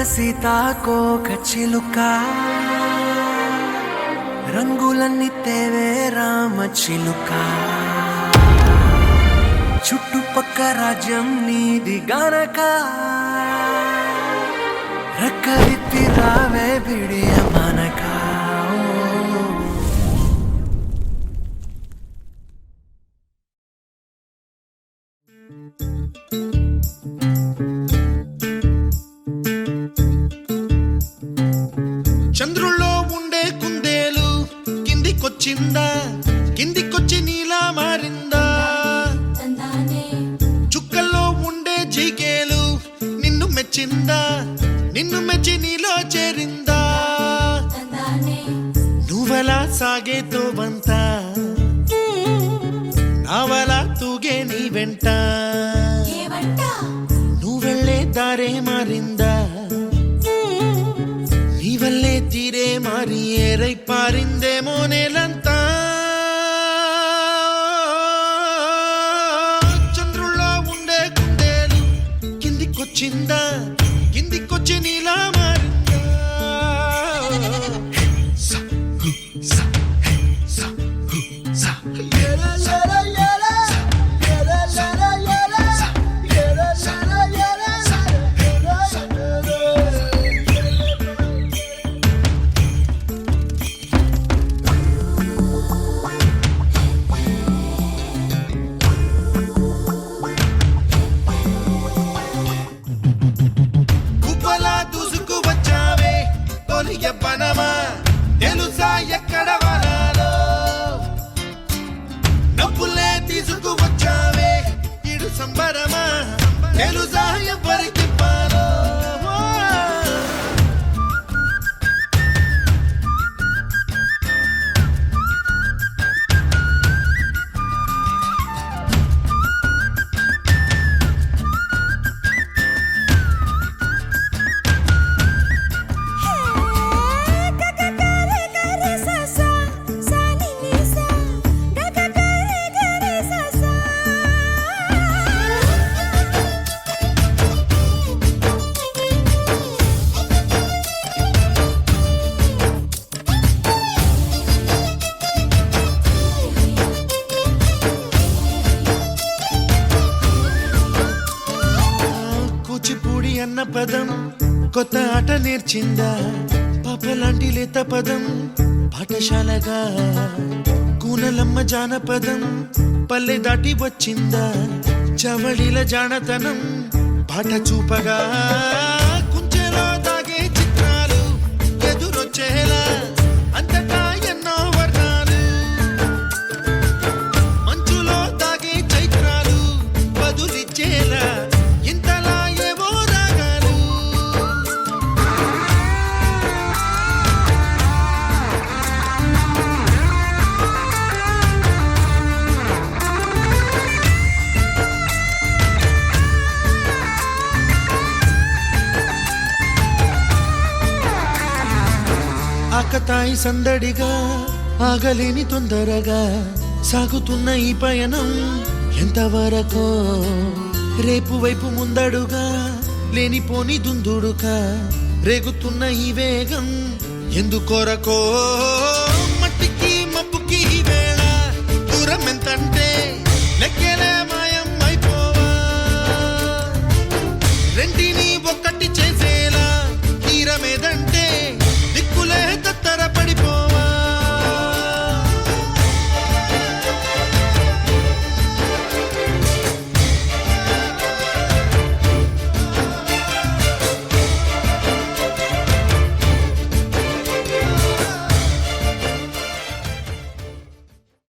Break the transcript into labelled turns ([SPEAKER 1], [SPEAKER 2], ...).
[SPEAKER 1] సీతాకోక చిలుక రంగులన్నీ తేవే రామ చిలుక చుట్టుపక్క రాజ్యం నీది గనక రక్కలిత్తి రావే బిడియ మనక
[SPEAKER 2] చంద్రుల్లో ఉండే కుందేలు కిందికొచ్చిందా, కిందికొచ్చి నీలా మారిందా? చుక్కల్లో ఉండే జీకేలు నిన్ను మెచ్చిందా, నిన్ను మెచ్చి నీలో చేరిందా? నువ్వలా సాగేతో వంత నావలా తూగే నీ వెంట, నువ్వెళ్ళే దారే మారిందా, నీవల్లే తీరే మారి ఏరై పారిందేమో నేలంతా. చంద్రుల్లో ఉండే కుందేలు కిందికొచ్చిందా, కిందికొచ్చి నీలా మారిందా? పనమా తెలుసా ఎక్కడ వనాలో, నవ్వులే తీసుకువచ్చావే ఇడు సంబరమా తెలుసా ఎవరికి పాలో? కూచిపూడి అన్న పదం కొత్త ఆట నేర్చిందా, పాపలాంటి లేత పదం పాఠశాలగా, కూనలమ్మ జానపదం పల్లె దాటి వచ్చిందా, చవళిల జానతనం పాట చూపగా, కుంచెలో దాగే చిత్రాలు ఎదురొచ్చేలా అంతటా ఎన్నో వర్ణాలు, మంచులో దాగే చైత్రాలు బదులిచ్చేలా ఇంతలా ఏవో రాగాలు. ఆకతాయి సందడిగా ఆగలేని తొందరగా సాగుతున్న ఈ పయనం ఎంతవరకో, రేపు వైపు ముందడుగా లేనిపోని దుందుడుగా రేగుతున్న ఈ వేగం ఎందుకొరకో? మట్టికి మబ్బుకి వేళ దూరం ఎంతంటే లెక్కే